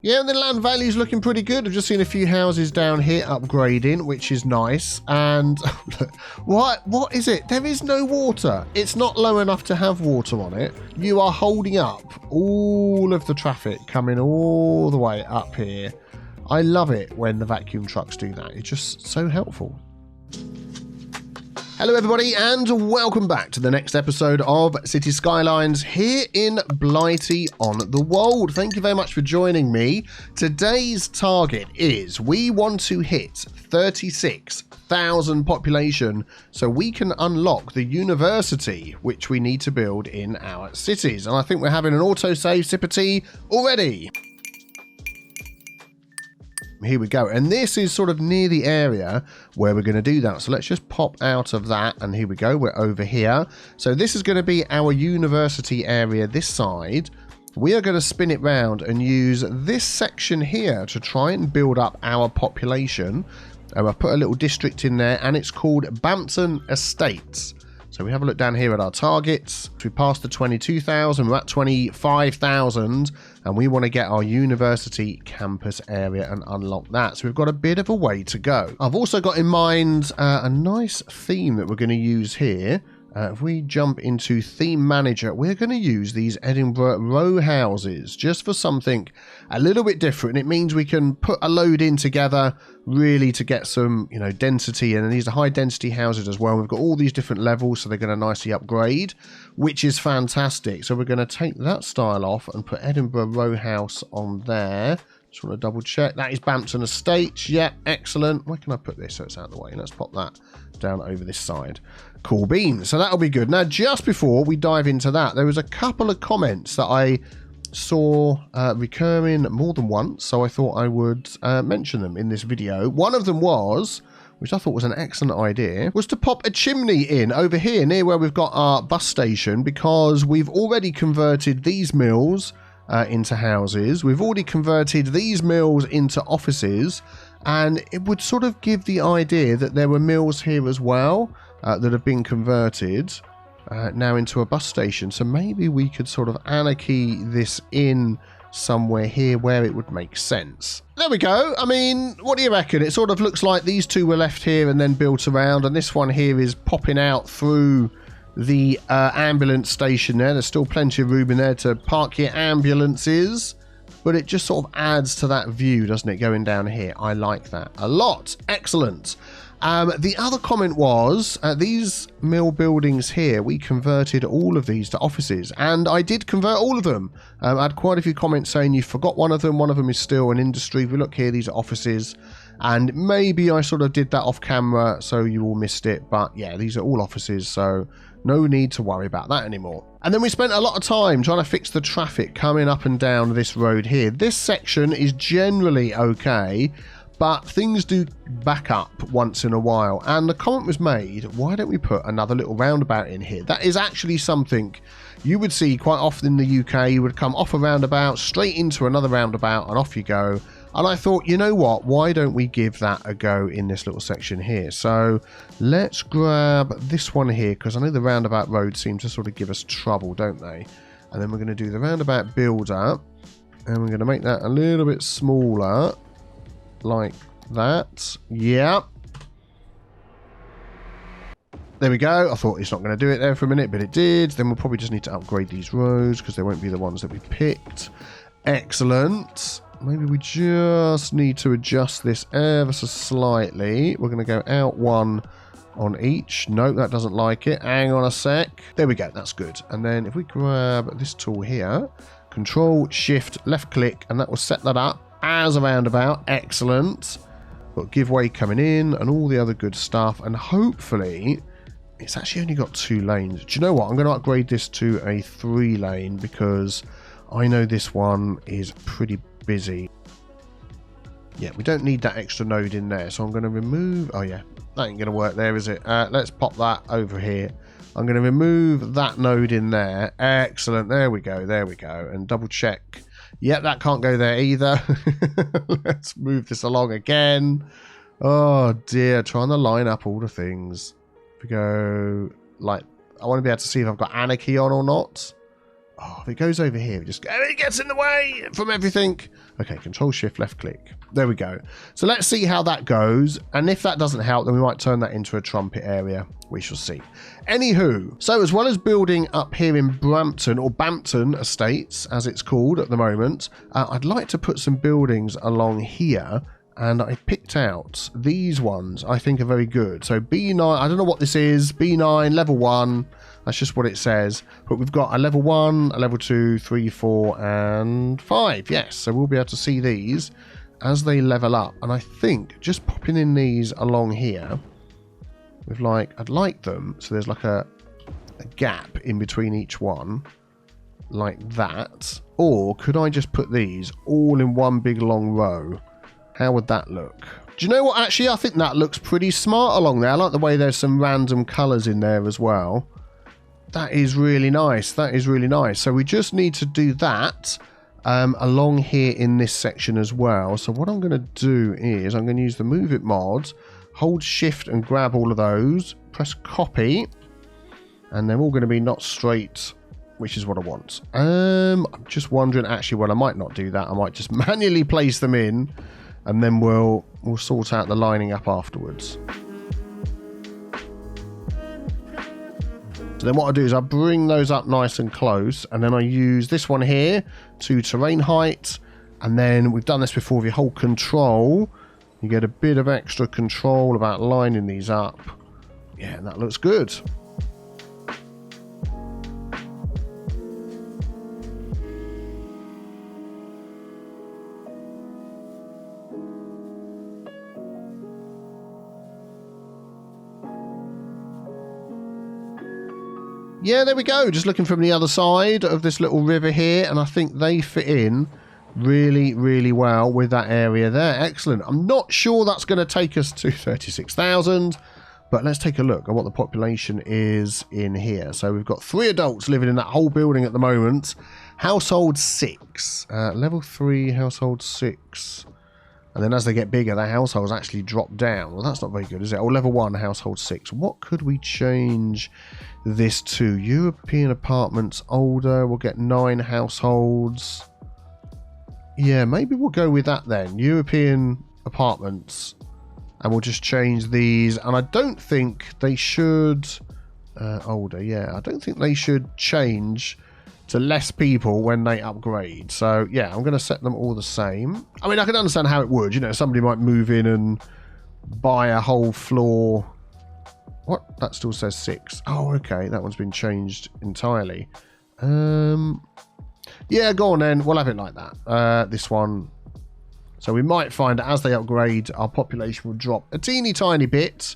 Yeah, the land value is looking pretty good. I've just seen a few houses down here upgrading, which is nice. And what is it? There is no water. It's not low enough to have water on it. You are holding up all of the traffic coming all the way up here. I love it when the vacuum trucks do that. It's just so helpful. Hello everybody and welcome back to the next episode of Cities Skylines here in Blightea-on-the-Wold. Thank you very much for joining me. Today's target is we want to hit 36,000 population so we can unlock the university which we need to build in our cities. And I think we're having an autosave sip of tea already. Here we go, and this is sort of near the area where we're going to do that. So let's just pop out of that, and here we go, we're over here. So this is going to be our university area this side. We are going to spin it round and use this section here to try and build up our population. I've put a little district in there, and it's called Bampton Estates. So we have a look down here at our targets. We passed the 22,000, we're at 25,000, and we want to get our university campus area and unlock that. So we've got a bit of a way to go. I've also got in mind a nice theme that we're going to use here. If we jump into theme manager, we're going to use these Edinburgh row houses just for something a little bit different. It means we can put a load in together really to get some, density, and these are high density houses as well. We've got all these different levels, so they're going to nicely upgrade, which is fantastic. So we're going to take that style off and put Edinburgh row house on there. Just want to double check. That is Bampton Estates. Yeah, excellent. Where can I put this so it's out of the way? Let's pop that down over this side. Cool beans. So that'll be good. Now, just before we dive into that, there was a couple of comments that I saw recurring more than once, so I thought I would mention them in this video. One of them was, which I thought was an excellent idea, was to pop a chimney in over here near where we've got our bus station, because we've already converted these mills into houses. We've already converted these mills into offices, and it would sort of give the idea that there were mills here as well that have been converted now into a bus station. So maybe we could sort of anarchy this in somewhere here where it would make sense. There we go. I mean, what do you reckon? It sort of looks like these two were left here and then built around, and this one here is popping out through the ambulance station there. There's still plenty of room in there to park your ambulances, but it just sort of adds to that view, doesn't it, going down here? I like that a lot. Excellent. The other comment was these mill buildings here, we converted all of these to offices, and I did convert all of them. I had quite a few comments saying you forgot one of them is still an industry. If we look here, these are offices, and maybe I sort of did that off camera so you all missed it, but yeah, these are all offices, so no need to worry about that anymore. And then we spent a lot of time trying to fix the traffic coming up and down this road here. This section is generally okay, but things do back up once in a while. And the comment was made, why don't we put another little roundabout in here? That is actually something you would see quite often in the UK. You would come off a roundabout, straight into another roundabout, and off you go. And I thought, you know what, why don't we give that a go in this little section here? So let's grab this one here, because I know the roundabout roads seem to sort of give us trouble, don't they? And then we're going to do the roundabout builder, and we're going to make that a little bit smaller, like that. Yeah. There we go. I thought it's not going to do it there for a minute, but it did. Then we'll probably just need to upgrade these roads because they won't be the ones that we picked. Excellent. Maybe we just need to adjust this ever so slightly. We're going to go out one on each. Nope, that doesn't like it. Hang on a sec. There we go. That's good. And then if we grab this tool here, Control, Shift, left click, and that will set that up as a roundabout. Excellent. Got giveaway coming in and all the other good stuff. And hopefully, it's actually only got 2 lanes. Do you know what? I'm going to upgrade this to a 3-lane because I know this one is pretty busy. Yeah, we don't need that extra node in there, so I'm going to remove... Oh yeah, that ain't going to work there, is it? Let's pop that over here. I'm going to remove that node in there. Excellent. There we go. There we go. And double check. Yep, that can't go there either. Let's move this along again. Oh dear, trying to line up all the things. If we go like... I want to be able to see if I've got anarchy on or not. Oh, if it goes over here, it gets in the way from everything. Okay, control shift left click. There we go. So let's see how that goes. And if that doesn't help, then we might turn that into a trumpet area. We shall see. Anywho, so as well as building up here in Brampton, or Bampton Estates, as it's called at the moment, I'd like to put some buildings along here. And I picked out these ones I think are very good. So B9, I don't know what this is. B9, level 1. That's just what it says. But we've got a level 1, a level 2, 3, 4, and 5. Yes, so we'll be able to see these as they level up. And I think just popping in these along here, with like, I'd like them, so there's like a gap in between each one, like that. Or could I just put these all in one big long row? How would that look? Do you know what? Actually, I think that looks pretty smart along there. I like the way there's some random colours in there as well. That is really nice. That is really nice. So we just need to do that along here in this section as well. So what I'm going to do is I'm going to use the Move It mod, hold shift and grab all of those, press copy, and they're all going to be not straight, which is what I want. I'm just wondering, actually, well, I might not do that. I might just manually place them in, and then we'll sort out the lining up afterwards. So then what I do is I bring those up nice and close, and then I use this one here to terrain height, and then we've done this before with your whole control. You get a bit of extra control about lining these up. Yeah, and that looks good. Yeah, there we go. Just looking from the other side of this little river here, and I think they fit in really, really well with that area there. Excellent. I'm not sure that's going to take us to 36,000, but let's take a look at what the population is in here. So we've got 3 adults living in that whole building at the moment. Household 6. Level 3, household 6. And then as they get bigger, their households actually drop down. Well, that's not very good, is it? Oh, level 1, household 6. What could we change this to? European apartments, older. We'll get 9 households. Yeah, maybe we'll go with that then. European apartments. And we'll just change these. And I don't think they should... older, yeah. I don't think they should change to less people when they upgrade. So, yeah, I'm going to set them all the same. I mean, I can understand how it would. You know, somebody might move in and buy a whole floor. What? That still says 6. Oh, okay. That one's been changed entirely. Yeah, go on then. We'll have it like that. This one. So we might find that as they upgrade, our population will drop a teeny tiny bit.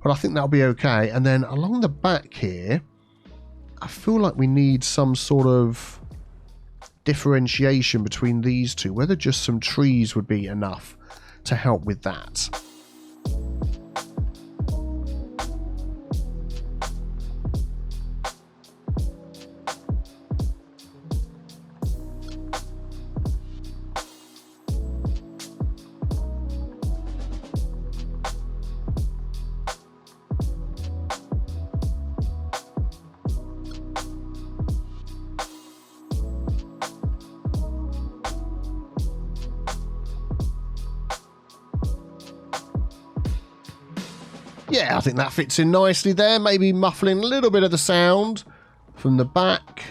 But I think that'll be okay. And then along the back here, I feel like we need some sort of differentiation between these two. Whether just some trees would be enough to help with that. Yeah, I think that fits in nicely there. Maybe muffling a little bit of the sound from the back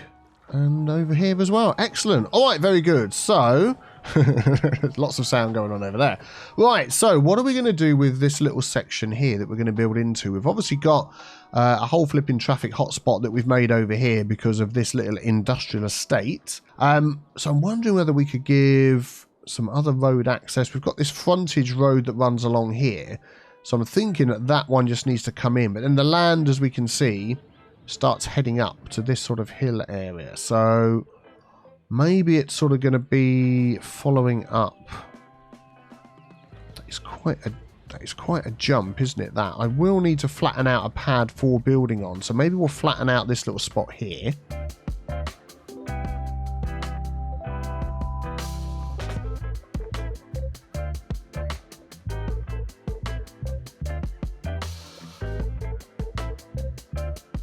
and over here as well. Excellent. All right, very good. So, lots of sound going on over there. Right, so what are we going to do with this little section here that we're going to build into? We've obviously got a whole flipping traffic hotspot that we've made over here because of this little industrial estate. So I'm wondering whether we could give some other road access. We've got this frontage road that runs along here. So I'm thinking that that one just needs to come in. But then the land, as we can see, starts heading up to this sort of hill area. So maybe it's sort of going to be following up. That is quite a jump, isn't it, that? I will need to flatten out a pad for building on. So maybe we'll flatten out this little spot here.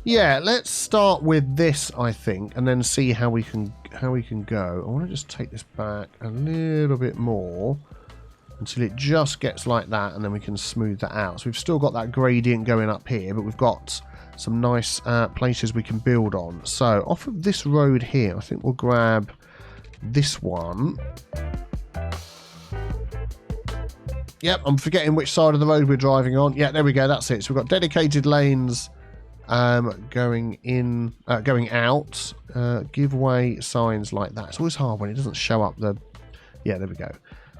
Yeah, let's start with this, I think, and then see how we can how we can go. I want to just take this back a little bit more until it just gets like that, and then we can smooth that out. So we've still got that gradient going up here, but we've got some nice places we can build on. So off of this road here, I think we'll grab this one. Yep, I'm forgetting which side of the road we're driving on. Yeah, there we go, that's it. So we've got dedicated lanes going in, going out, giveaway signs like that. It's always hard when it doesn't show up the... Yeah, there we go.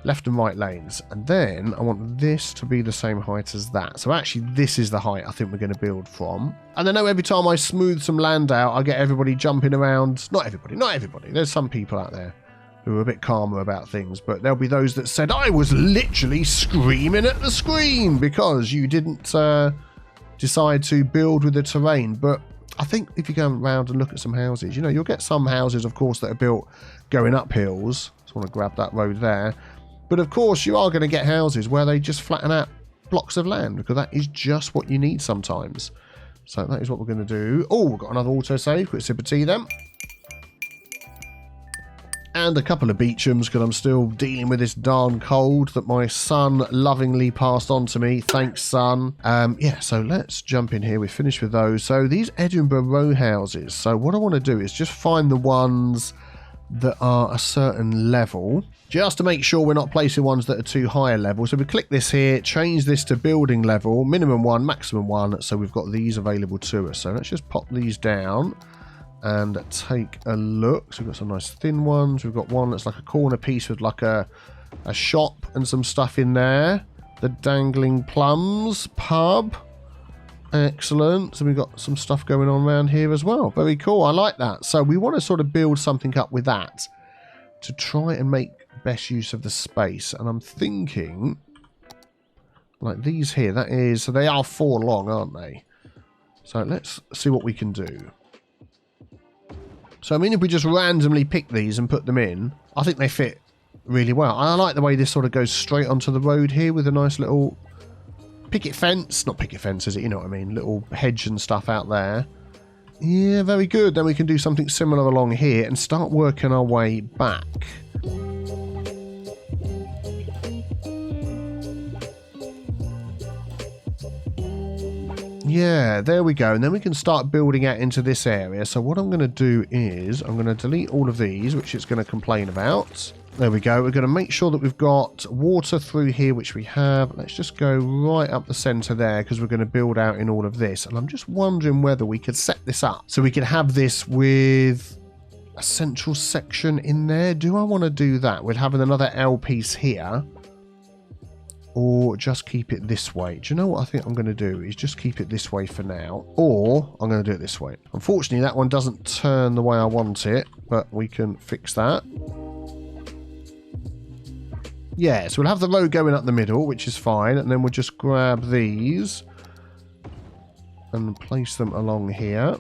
Left and right lanes. And then I want this to be the same height as that. So actually this is the height I think we're going to build from. And I know every time I smooth some land out, I get everybody jumping around. Not everybody. There's some people out there who are a bit calmer about things, but there'll be those that said, I was literally screaming at the screen because you didn't decide to build with the terrain. But I think if you go around and look at some houses, you know, you'll get some houses, of course, that are built going up hills. Just want to grab that road there. But of course, you are going to get houses where they just flatten out blocks of land, because that is just what you need sometimes. So that is what we're going to do. Oh, we've got another autosave. Quick sip of tea then. And a couple of Beechams, because I'm still dealing with this darn cold that my son lovingly passed on to me. Thanks, son. Yeah, so let's jump in here. We're finished with those. So these Edinburgh row houses. So what I want to do is just find the ones that are a certain level, just to make sure we're not placing ones that are too high a level. So we click this here, change this to building level, minimum 1, maximum 1. So we've got these available to us. So let's just pop these down and take a look. So we've got some nice thin ones. We've got one that's like a corner piece with like a shop and some stuff in there. The Dangling Plums pub. Excellent. So we've got some stuff going on around here as well. Very cool. I like that. So we want to sort of build something up with that to try and make best use of the space. And I'm thinking like these here. That is, so they are 4 long, aren't they? So let's see what we can do. So I mean, if we just randomly pick these and put them in, I think they fit really well. I like the way this sort of goes straight onto the road here with a nice little picket fence. Not picket fence, is it? You know what I mean? Little hedge and stuff out there. Yeah, very good. Then we can do something similar along here and start working our way back. Yeah, there we go. And then we can start building out into this area. So what I'm going to do is I'm going to delete all of these, which it's going to complain about. There we go. We're going to make sure that we've got water through here, which we have. Let's just go right up the centre there, because we're going to build out in all of this. And I'm just wondering whether we could set this up so we could have this with a central section in there. Do I want to do that with having another L piece here? Or just keep it this way? Do you know what I think I'm going to do? Is just keep it this way for now. Or I'm going to do it this way. Unfortunately, that one doesn't turn the way I want it, but we can fix that. Yeah, so we'll have the road going up the middle, which is fine. And then we'll just grab these and place them along here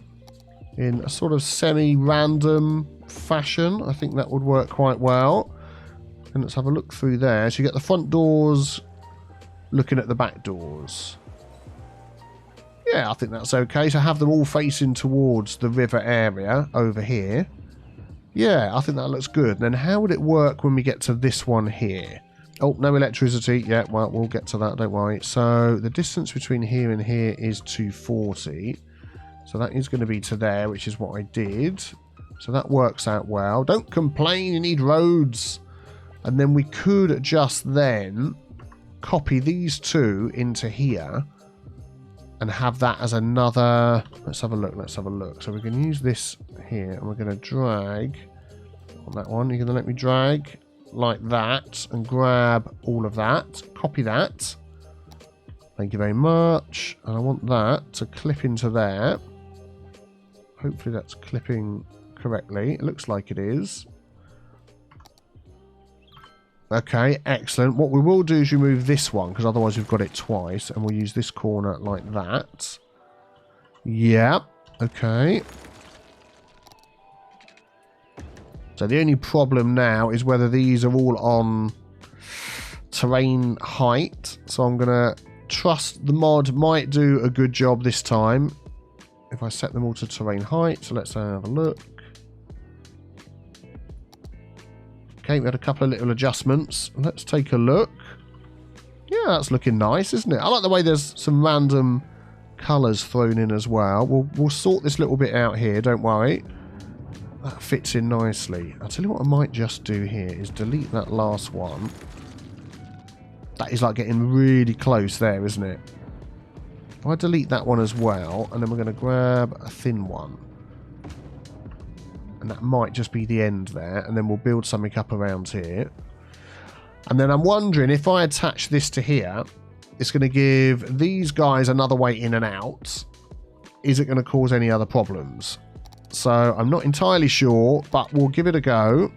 in a sort of semi-random fashion. I think that would work quite well. And let's have a look through there. So you get the front doors looking at the back doors. Yeah, I think that's okay. So have them all facing towards the river area over here. Yeah, I think that looks good. And then how would it work when we get to this one here? Oh, no electricity. Yeah, well, we'll get to that, don't worry. So the distance between here and here is 240. So that is going to be to there, which is what I did. So that works out well. Don't complain, you need roads. And then we could just then copy these two into here and have that as another... Let's have a look. So we can use this here, and we're going to drag on that one. You're going to let me drag like that and grab all of that. Copy that. Thank you very much. And I want that to clip into there. Hopefully that's clipping correctly. It looks like it is. Okay, excellent. What we will do is remove this one, because otherwise we've got it twice, and we'll use this corner like that. Yeah, okay. So the only problem now is whether these are all on terrain height. So I'm going to trust the mod might do a good job this time if I set them all to terrain height. So let's have a look. Okay, we had a couple of little adjustments. Let's take a look. Yeah, that's looking nice, isn't it? I like the way there's some random colours thrown in as well. We'll sort this little bit out here, don't worry. That fits in nicely. I'll tell you what I might just do here is delete that last one. That is like getting really close there, isn't it? If I delete that one as well, and then we're going to grab a thin one. And that might just be the end there, and then we'll build something up around here. And then I'm wondering if I attach this to here, it's going to give these guys another way in and out. Is it going to cause any other problems? So I'm not entirely sure, but we'll give it a go.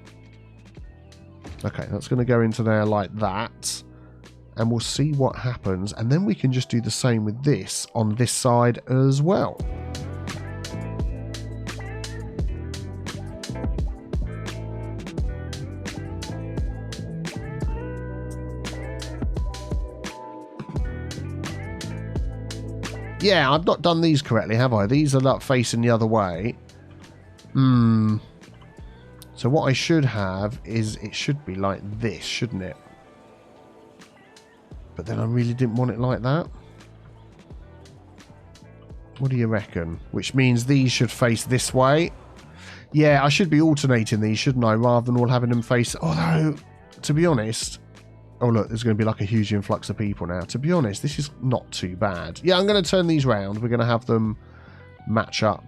Okay, that's going to go into there like that. And we'll see what happens. And then we can just do the same with this on this side as well. Yeah, I've not done these correctly, have I? These are like facing the other way. So what I should have is it should be like this, shouldn't it? But then I really didn't want it like that. What do you reckon? Which means these should face this way. Yeah, I should be alternating these, shouldn't I? Rather than all having them face... Although, to be honest... Oh, look, there's going to be like a huge influx of people now. To be honest, this is not too bad. Yeah, I'm going to turn these round. We're going to have them match up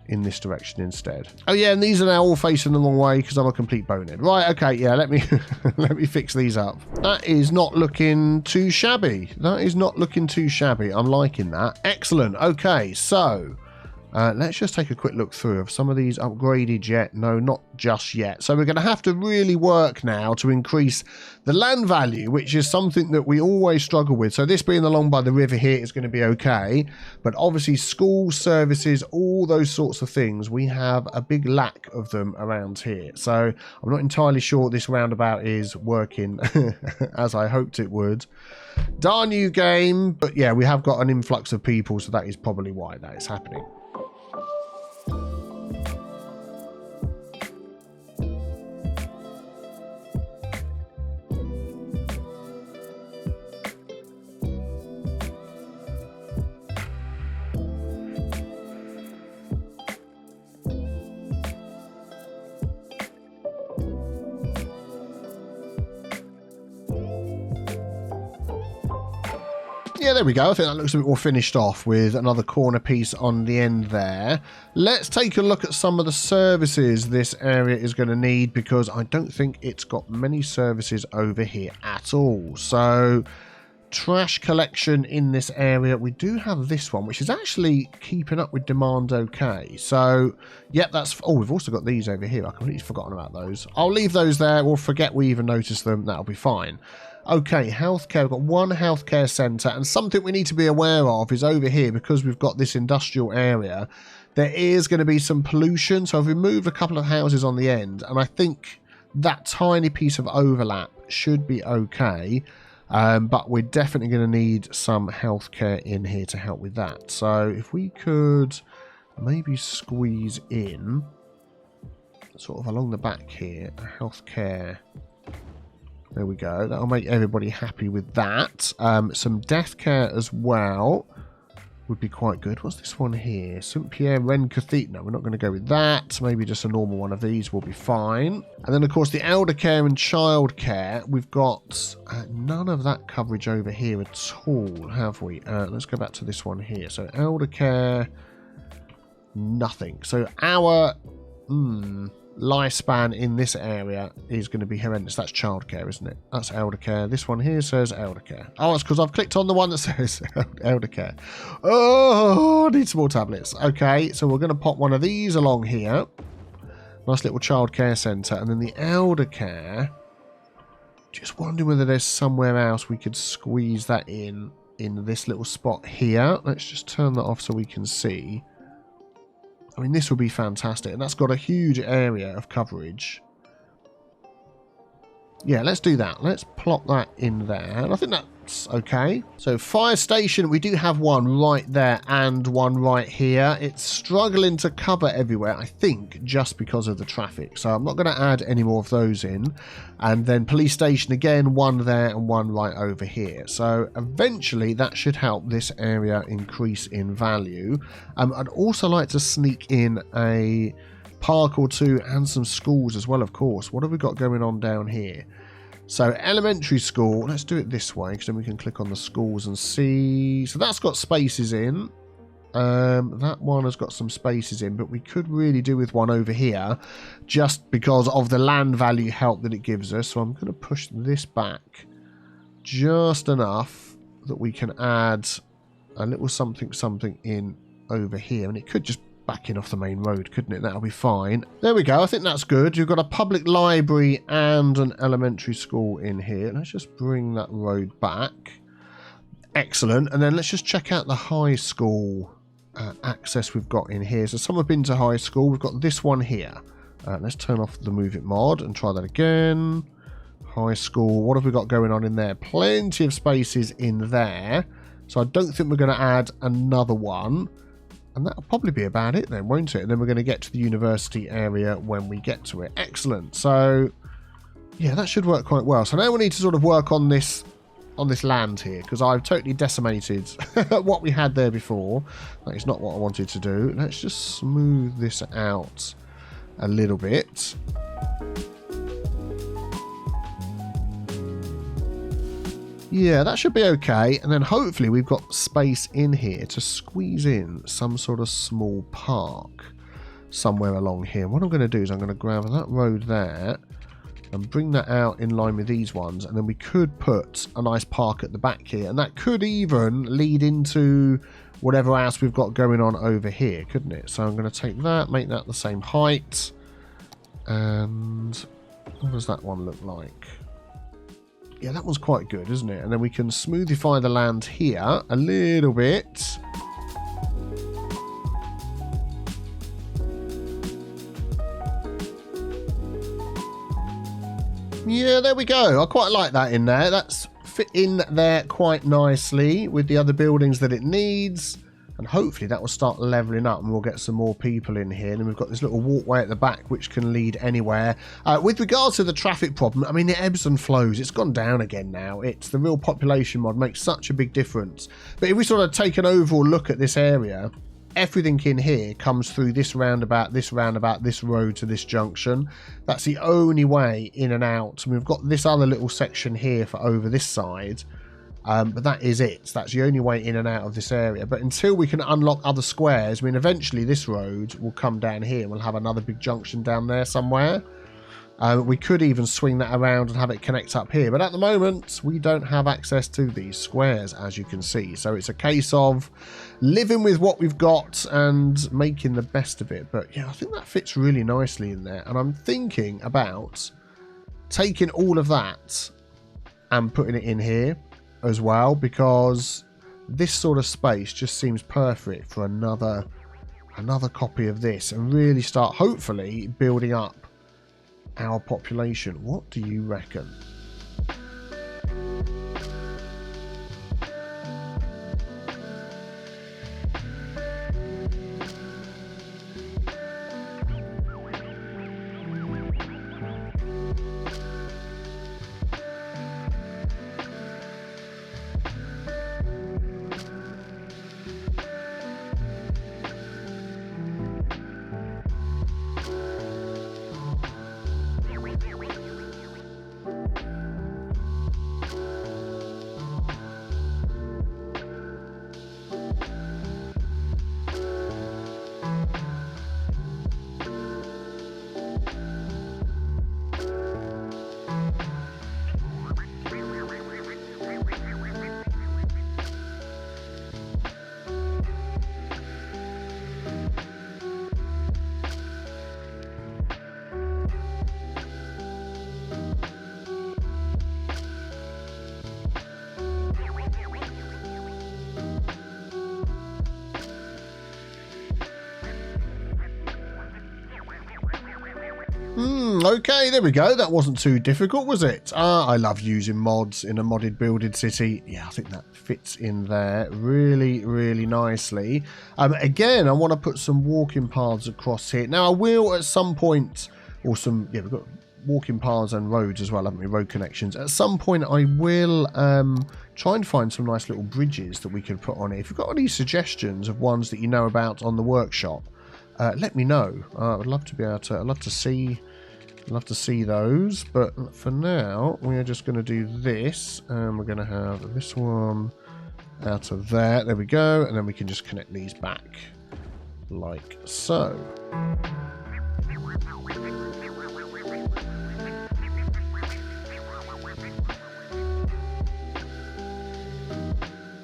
in this direction instead. Oh, yeah, and these are now all facing the wrong way because I'm a complete bonehead. Right, okay, yeah, let me let me fix these up. That is not looking too shabby. That is not looking too shabby. I'm liking that. Excellent. Okay, so... let's just take a quick look through. Have some of these upgraded yet? No, not just yet. So we're going to have to really work now to increase the land value, which is something that we always struggle with. So this being along by the river here is going to be okay. But obviously schools, services, all those sorts of things, we have a big lack of them around here. So I'm not entirely sure this roundabout is working as I hoped it would. Darn you, game. But yeah, we have got an influx of people, so that is probably why that is happening. Yeah, there we go. I think that looks a bit more finished off with another corner piece on the end there. Let's take a look at some of the services this area is going to need, because I don't think it's got many services over here at all. So, trash collection in this area. We do have this one, which is actually keeping up with demand okay. So, yep, that's... Oh, we've also got these over here. I've completely forgotten about those. I'll leave those there. We'll forget we even noticed them. That'll be fine. Okay, healthcare. We've got one healthcare centre, and something we need to be aware of is over here, because we've got this industrial area, there is going to be some pollution. So I've removed a couple of houses on the end, and I think that tiny piece of overlap should be okay. But we're definitely going to need some healthcare in here to help with that. So if we could maybe squeeze in, sort of along the back here, a healthcare... There we go. That'll make everybody happy with that. Some death care as well would be quite good. What's this one here? St. Pierre Ren Cathedral. No, we're not going to go with that. Maybe just a normal one of these will be fine. And then, of course, the elder care and child care. We've got none of that coverage over here at all, have we? Let's go back to this one here. So, elder care, nothing. So, our... lifespan in this area is going to be horrendous. That's childcare, isn't it? That's elder care. This one here says elder care. Oh, it's because I've clicked on the one that says elder care. Oh, I need some more tablets. Okay, so we're going to pop one of these along here. Nice little childcare centre. And then the elder care. Just wondering whether there's somewhere else we could squeeze that in this little spot here. Let's just turn that off so we can see. I mean, this would be fantastic. And that's got a huge area of coverage. Yeah, let's do that. Let's plop that in there. And I think that's okay. So fire station, we do have one right there and one right here. It's struggling to cover everywhere, I think, just because of the traffic. So I'm not going to add any more of those in. And then police station again, one there and one right over here. So eventually that should help this area increase in value. I'd also like to sneak in a park or two and some schools as well, of course. What have we got going on down here? So elementary school, let's do it this way because then we can click on the schools and see. So that's got spaces in. That one has got some spaces in, but we could really do with one over here just because of the land value help that it gives us. So I'm going to push this back just enough that we can add a little something in over here, and it could just back in off the main road, couldn't it? That'll be fine. There we go. I think that's good. You've got a public library and an elementary school in here. Let's just bring that road back. Excellent. And then let's just check out the high school access we've got in here. So some have been to high school. We've got this one here. Let's turn off the Move It mod and try that again. High school. What have we got going on in there? Plenty of spaces in there. So I don't think we're going to add another one. And that'll probably be about it then, won't it? And then we're going to get to the university area when we get to it. Excellent. So, yeah, that should work quite well. So now we need to sort of work on this land here, because I've totally decimated what we had there before. That is not what I wanted to do. Let's just smooth this out a little bit. Yeah, that should be okay. And then hopefully we've got space in here to squeeze in some sort of small park somewhere along here. What I'm going to do is I'm going to grab that road there and bring that out in line with these ones. And then we could put a nice park at the back here. And that could even lead into whatever else we've got going on over here, couldn't it? So I'm going to take that, make that the same height. And what does that one look like? Yeah, that one's quite good, isn't it? And then we can smoothify the land here a little bit. Yeah, there we go. I quite like that in there. That's fit in there quite nicely with the other buildings that it needs. And hopefully that will start leveling up and we'll get some more people in here. And we've got this little walkway at the back which can lead anywhere. With regards to the traffic problem, I mean, it ebbs and flows. It's gone down again now. It's the real population mod makes such a big difference. But if we sort of take an overall look at this area, everything in here comes through this roundabout, this road to this junction. That's the only way in and out. And we've got this other little section here for over this side. But that is it. That's the only way in and out of this area. But until we can unlock other squares, I mean, eventually this road will come down here and we'll have another big junction down there somewhere. We could even swing that around and have it connect up here. But at the moment, we don't have access to these squares, as you can see. So it's a case of living with what we've got and making the best of it. But yeah, I think that fits really nicely in there. And I'm thinking about taking all of that and putting it in here as well, because this sort of space just seems perfect for another copy of this and really start hopefully building up our population. What do you reckon? Okay, there we go. That wasn't too difficult, was it? I love using mods in a modded builded city. Yeah, I think that fits in there really, really nicely. Again, I want to put some walking paths across here. Now, I will at some point, or some, yeah, we've got walking paths and roads as well, haven't we? Road connections. At some point, I will try and find some nice little bridges that we could put on here. If you've got any suggestions of ones that you know about on the workshop, let me know. I'd love to be able to. I'd love to see those. But for now, we are just going to do this, and we're going to have this one out of there. There we go, and then we can just connect these back like so.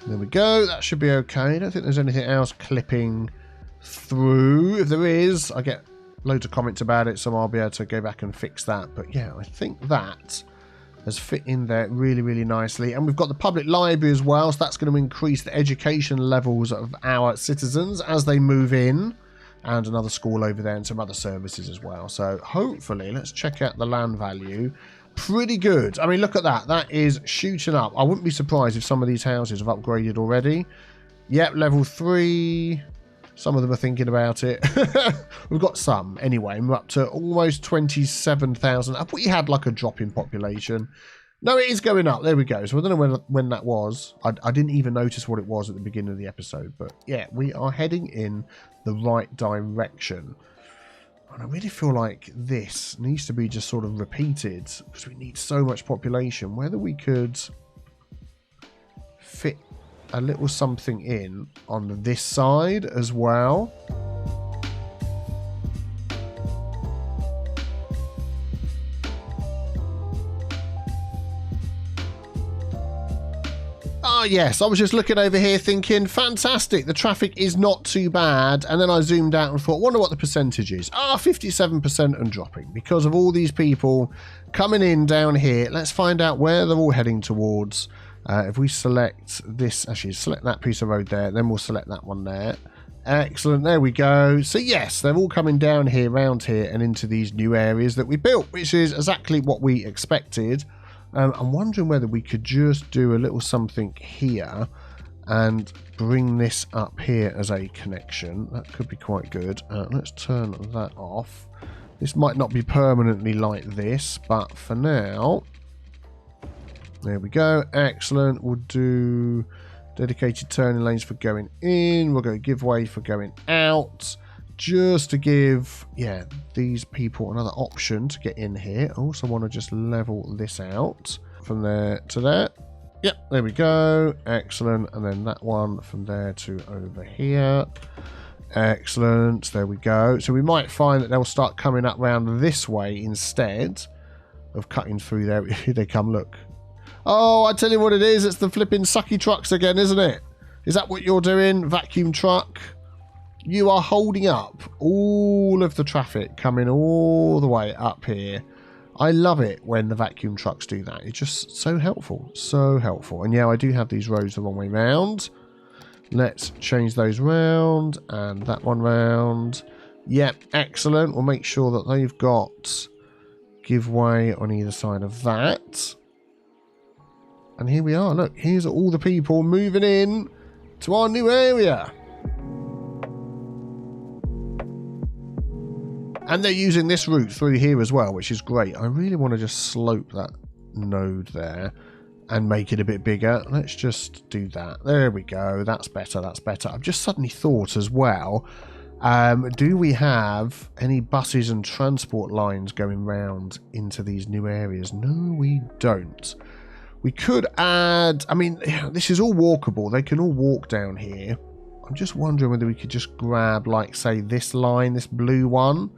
There we go. That should be okay. I don't think there's anything else clipping through. If there is, I get loads of comments about it, so I'll be able to go back and fix that. But yeah, I think that has fit in there really, really nicely. And we've got the public library as well, so that's going to increase the education levels of our citizens as they move in. And another school over there and some other services as well. So hopefully, let's check out the land value. Pretty good. I mean, look at that. That is shooting up. I wouldn't be surprised if some of these houses have upgraded already. Yep, level 3. Some of them are thinking about it. We've got some. Anyway, we're up to almost 27,000. I thought you had like a drop in population. No, it is going up. There we go. So I don't know when that was. I didn't even notice what it was at the beginning of the episode. But yeah, we are heading in the right direction. And I really feel like this needs to be just sort of repeated because we need so much population. Whether we could fit a little something in on this side as well. Oh yes, I was just looking over here thinking, fantastic, the traffic is not too bad. And then I zoomed out and thought, wonder what the percentage is. 57% and dropping because of all these people coming in down here. Let's find out where they're all heading towards. If we select this, actually select that piece of road there, then we'll select that one there. Excellent, there we go. So yes, they're all coming down here, around here, and into these new areas that we built, which is exactly what we expected. I'm wondering whether we could just do a little something here and bring this up here as a connection. That could be quite good. Let's turn that off. This might not be permanently like this, but for now... There we go. Excellent. We'll do dedicated turning lanes for going in. We'll go giveaway for going out. Just to give, yeah, these people another option to get in here. I also want to just level this out from there to there. Yep, there we go. Excellent. And then that one from there to over here. Excellent. There we go. So we might find that they'll start coming up round this way instead of cutting through there. Here they come, look. Oh, I tell you what it is. It's the flipping sucky trucks again, isn't it? Is that what you're doing? Vacuum truck? You are holding up all of the traffic coming all the way up here. I love it when the vacuum trucks do that. It's just so helpful. So helpful. And yeah, I do have these roads the wrong way round. Let's change those round and that one round. Yep, excellent. We'll make sure that they've got giveaway on either side of that. And here we are. Look, here's all the people moving in to our new area. And they're using this route through here as well, which is great. I really want to just slope that node there and make it a bit bigger. Let's just do that. There we go. That's better. That's better. I've just suddenly thought as well, do we have any buses and transport lines going round into these new areas? No, we don't. We could add, I mean, this is all walkable. They can all walk down here. I'm just wondering whether we could just grab, like, say, this line, this blue one,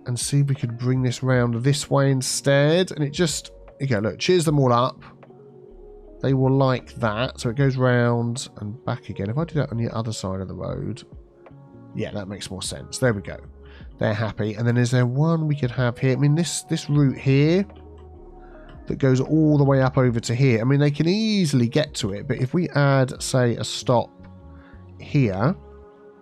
and see if we could bring this round this way instead. And it just, okay, look, cheers them all up. They will like that. So it goes round and back again. If I do that on the other side of the road, yeah, that makes more sense. There we go. They're happy. And then is there one we could have here? I mean, this route here that goes all the way up over to here. I mean, they can easily get to it, but if we add, say, a stop here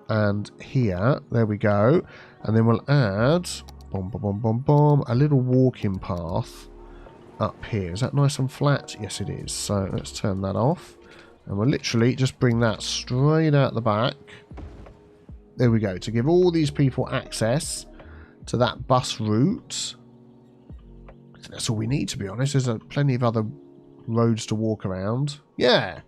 and here, there we go, and then we'll add Boom, boom, boom, boom, boom. A little walking path up here. Is that nice and flat? Yes, it is. So let's turn that off. And we'll literally just bring that straight out the back. There we go. To give all these people access to that bus route. I think that's all we need, to be honest. There's plenty of other roads to walk around. Yeah,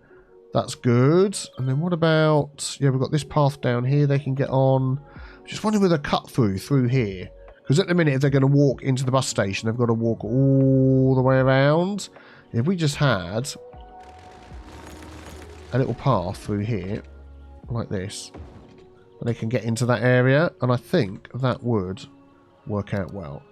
that's good. And then what about... Yeah, we've got this path down here they can get on. Just wondering with a cut through here. Because at the minute, if they're going to walk into the bus station, they've got to walk all the way around. If we just had a little path through here, like this, they can get into that area, and I think that would work out well.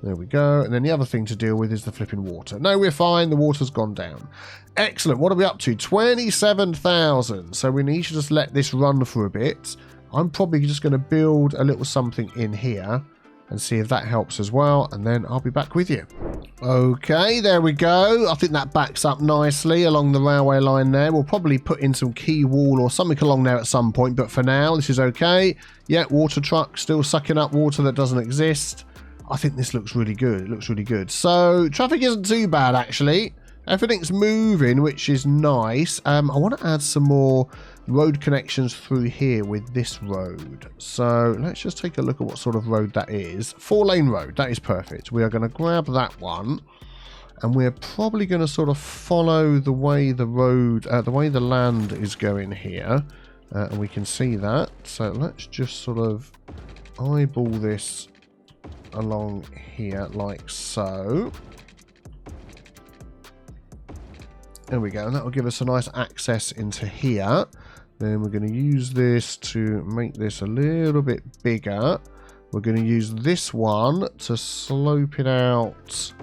There we go. And then the other thing to deal with is the flipping water. No, we're fine. The water's gone down. Excellent. What are we up to? 27,000. So we need to just let this run for a bit. I'm probably just going to build a little something in here and see if that helps as well. And then I'll be back with you. Okay, there we go. I think that backs up nicely along the railway line there. We'll probably put in some key wall or something along there at some point. But for now, this is okay. Yeah, water truck still sucking up water that doesn't exist. I think this looks really good. It looks really good. So traffic isn't too bad, actually. Everything's moving, which is nice. I want to add some more road connections through here with this road. So let's just take a look at what sort of road that is. 4-lane road. That is perfect. We are going to grab that one. And we're probably going to sort of follow the way the road, the way the land is going here. And we can see that. So let's just sort of eyeball this along here like so. There we go, and that will give us a nice access into here. Then we're going to use this to make this a little bit bigger. We're going to use this one to slope it out.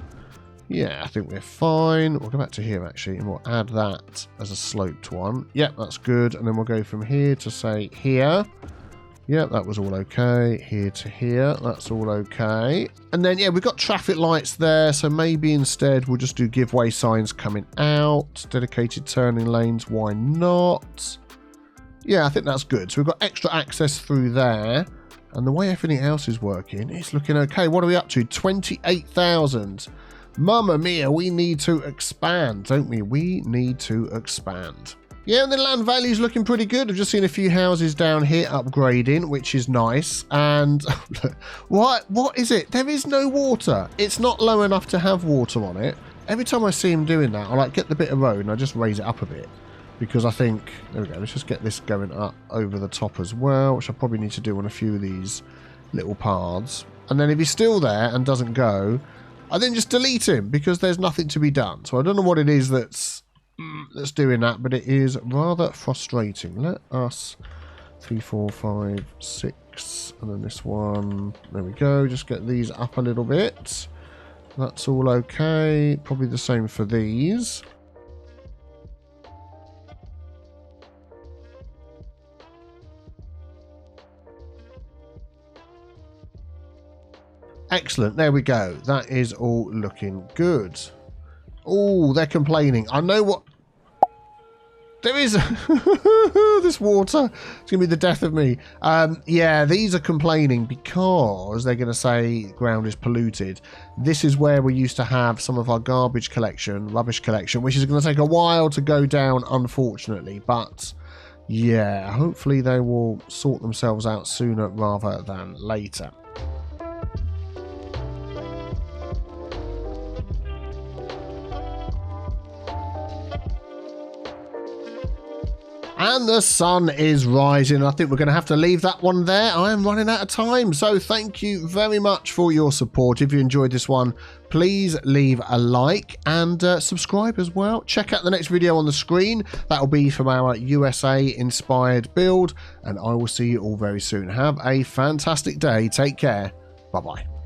Yeah, I think we're fine. We'll go back to here actually, and we'll add that as a sloped one. Yep, that's good. And then we'll go from here to say here. Yep, that was all okay. Here to here, that's all okay. And then, yeah, we've got traffic lights there, so maybe instead we'll just do giveaway signs coming out. Dedicated turning lanes, why not? Yeah, I think that's good. So we've got extra access through there. And the way everything else is working, it's looking okay. What are we up to? 28,000. Mamma mia, we need to expand, don't we? We need to expand. Yeah, and the land value is looking pretty good. I've just seen a few houses down here upgrading, which is nice. And what is it? There is no water. It's not low enough to have water on it. Every time I see him doing that, I like get the bit of road and I just raise it up a bit. Because I think, there we go, let's just get this going up over the top as well, which I probably need to do on a few of these little paths. And then if he's still there and doesn't go, I then just delete him because there's nothing to be done. So I don't know what it is that's doing that, but it is rather frustrating. Let us 3, 4, 5, 6, and then this one. There we go. Just get these up a little bit. That's all okay. Probably the same for these. Excellent. There we go. That is all looking good. Oh, they're complaining. I know what... There is... this water. It's going to be the death of me. Yeah, these are complaining because they're going to say ground is polluted. This is where we used to have some of our garbage collection, rubbish collection, which is going to take a while to go down, unfortunately. But, yeah, hopefully they will sort themselves out sooner rather than later. And the sun is rising. I think we're going to have to leave that one there. I am running out of time. So thank you very much for your support. If you enjoyed this one, please leave a like and subscribe as well. Check out the next video on the screen. That will be from our USA inspired build. And I will see you all very soon. Have a fantastic day. Take care. Bye-bye.